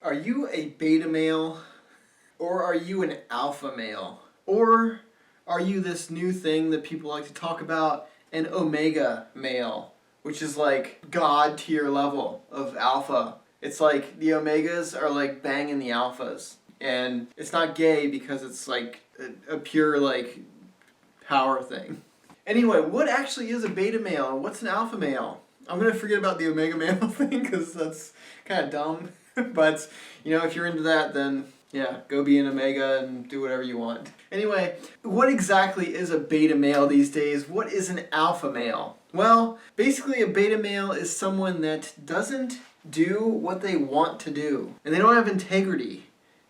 Are you a beta male? Or are you an alpha male? Or are you this new thing that people like to talk about, an omega male, which is like God tier level of alpha? It's like the omegas are like banging the alphas. And it's not gay because it's like a pure like power thing. Anyway, what actually is a beta male and what's an alpha male? I'm going to forget about the omega male thing because that's kind of dumb. But, if you're into that, then yeah, go be an omega and do whatever you want. Anyway, what exactly is a beta male these days? What is an alpha male? Well, basically a beta male is someone that doesn't do what they want to do. And they don't have integrity.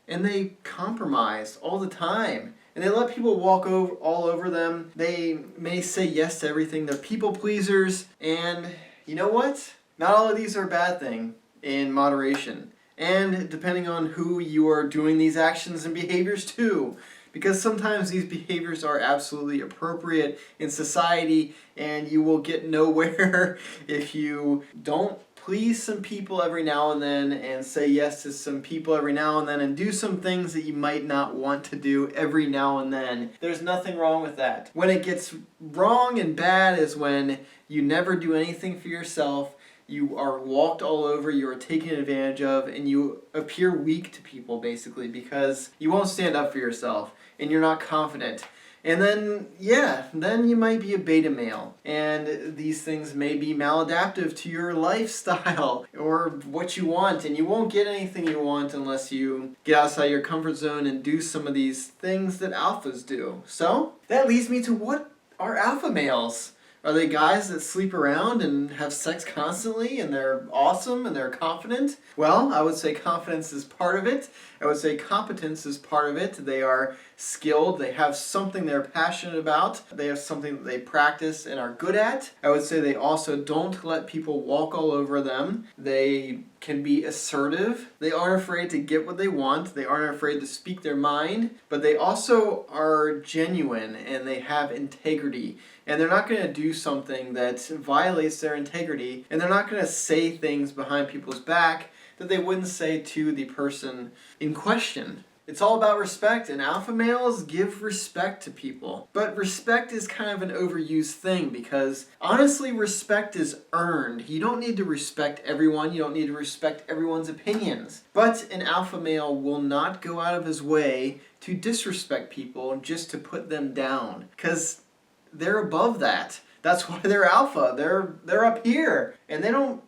And they compromise all the time. And they let people walk all over them. They may say yes to everything. They're people pleasers. And you know what? Not all of these are a bad thing in moderation. And depending on who you are doing these actions and behaviors to. Because sometimes these behaviors are absolutely appropriate in society and you will get nowhere if you don't please some people every now and then and say yes to some people every now and then and do some things that you might not want to do every now and then. There's nothing wrong with that. When it gets wrong and bad is when you never do anything for yourself, you are walked all over, you are taken advantage of, and you appear weak to people basically because you won't stand up for yourself and you're not confident. And then you might be a beta male. And these things may be maladaptive to your lifestyle or what you want. And you won't get anything you want unless you get outside your comfort zone and do some of these things that alphas do. So that leads me to, what are alpha males? Are they guys that sleep around and have sex constantly and they're awesome and they're confident? Well, I would say confidence is part of it. I would say competence is part of it. They are skilled. They have something they're passionate about. They have something that they practice and are good at. I would say they also don't let people walk all over them. They can be assertive. They aren't afraid to get what they want. They aren't afraid to speak their mind. But they also are genuine and they have integrity. And they're not going to do something that violates their integrity. And they're not going to say things behind people's back that they wouldn't say to the person in question. It's all about respect, and alpha males give respect to people. But respect is kind of an overused thing because honestly, respect is earned. You don't need to respect everyone. You don't need to respect everyone's opinions. But an alpha male will not go out of his way to disrespect people just to put them down because they're above that. That's why they're alpha. They're up here, and they don't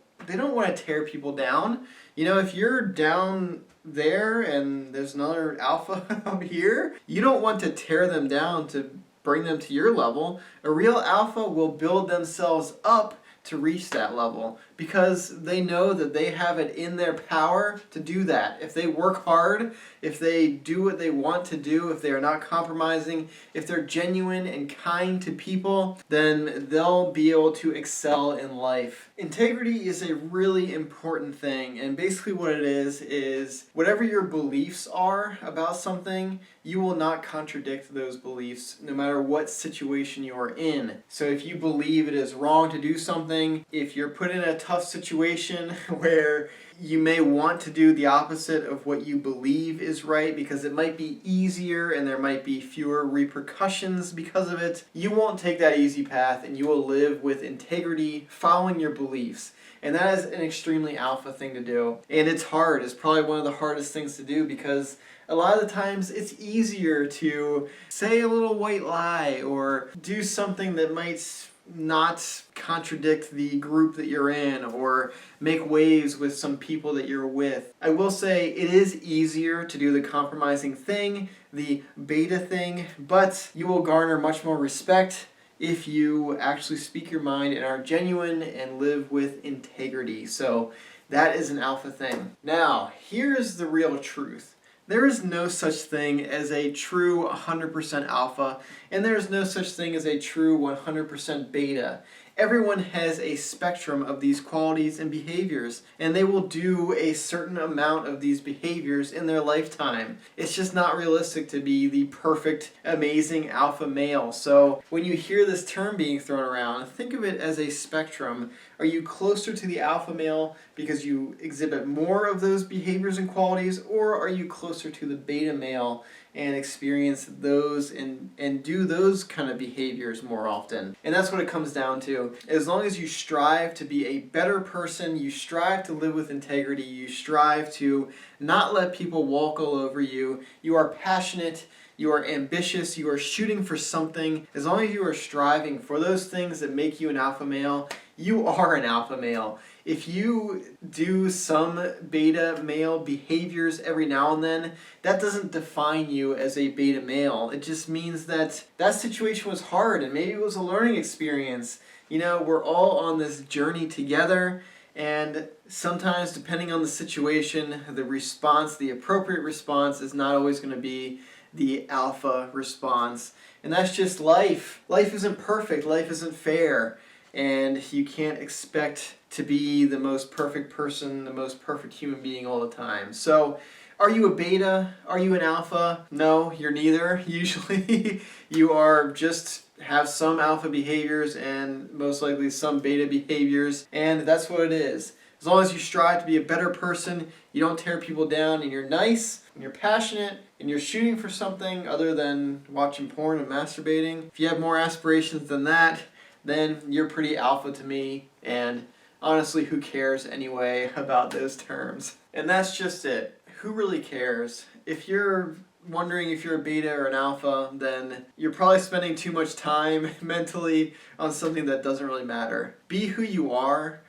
want to tear people down. If you're down there and there's another alpha up here, you don't want to tear them down to bring them to your level. A real alpha will build themselves up to reach that level because they know that they have it in their power to do that. If they work hard, if they do what they want to do, if they are not compromising, if they're genuine and kind to people, then they'll be able to excel in life. Integrity is a really important thing, and basically what it is whatever your beliefs are about something, you will not contradict those beliefs no matter what situation you are in. So if you believe it is wrong to do something, if you're put in a tough situation where you may want to do the opposite of what you believe is right because it might be easier and there might be fewer repercussions because of it, you won't take that easy path and you will live with integrity, following your beliefs. And that is an extremely alpha thing to do. And it's hard. It's probably one of the hardest things to do because a lot of the times it's easier to say a little white lie or do something that might not contradict the group that you're in or make waves with some people that you're with. I will say it is easier to do the compromising thing, the beta thing, but you will garner much more respect if you actually speak your mind and are genuine and live with integrity. So that is an alpha thing. Now, here's the real truth. There is no such thing as a true 100% alpha, and there is no such thing as a true 100% beta. Everyone has a spectrum of these qualities and behaviors, and they will do a certain amount of these behaviors in their lifetime. It's just not realistic to be the perfect, amazing alpha male. So when you hear this term being thrown around, think of it as a spectrum Are you closer to the alpha male because you exhibit more of those behaviors and qualities, or are you closer to the beta male and experience those and do those kind of behaviors more often? And that's what it comes down to. As long as you strive to be a better person, you strive to live with integrity, you strive to not let people walk all over you, you are passionate, you are ambitious, you are shooting for something, as long as you are striving for those things that make you an alpha male, you are an alpha male. If you do some beta male behaviors every now and then, that doesn't define you as a beta male. It just means that that situation was hard and maybe it was a learning experience. You know, we're all on this journey together, and sometimes depending on the situation, the response, the appropriate response is not always going to be the alpha response. And that's just life. Life isn't perfect, life isn't fair. And you can't expect to be the most perfect person, the most perfect human being all the time. So, are you a beta? Are you an alpha? No, you're neither. Usually, you are just have some alpha behaviors and most likely some beta behaviors, and that's what it is. As long as you strive to be a better person, you don't tear people down, and you're nice, and you're passionate, and you're shooting for something other than watching porn and masturbating. If you have more aspirations than that, then you're pretty alpha to me, and honestly, who cares anyway about those terms? And that's just it. Who really cares? If you're wondering if you're a beta or an alpha, then you're probably spending too much time mentally on something that doesn't really matter. Be who you are,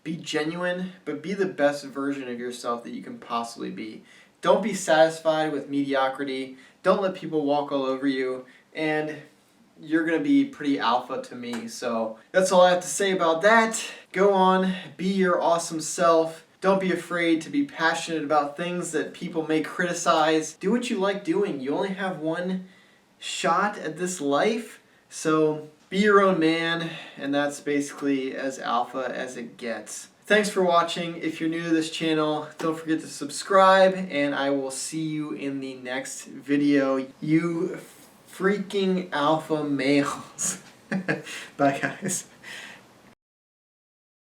be genuine, but be the best version of yourself that you can possibly be. Don't be satisfied with mediocrity. Don't let people walk all over you, and you're going to be pretty alpha to me. So that's all I have to say about that. Go on, be your awesome self. Don't be afraid to be passionate about things that people may criticize. Do what you like doing. You only have one shot at this life, so be your own man, and that's basically as alpha as it gets. Thanks for watching. If you're new to this channel, don't forget to subscribe, and I will see you in the next video. You freaking alpha males. Bye, guys.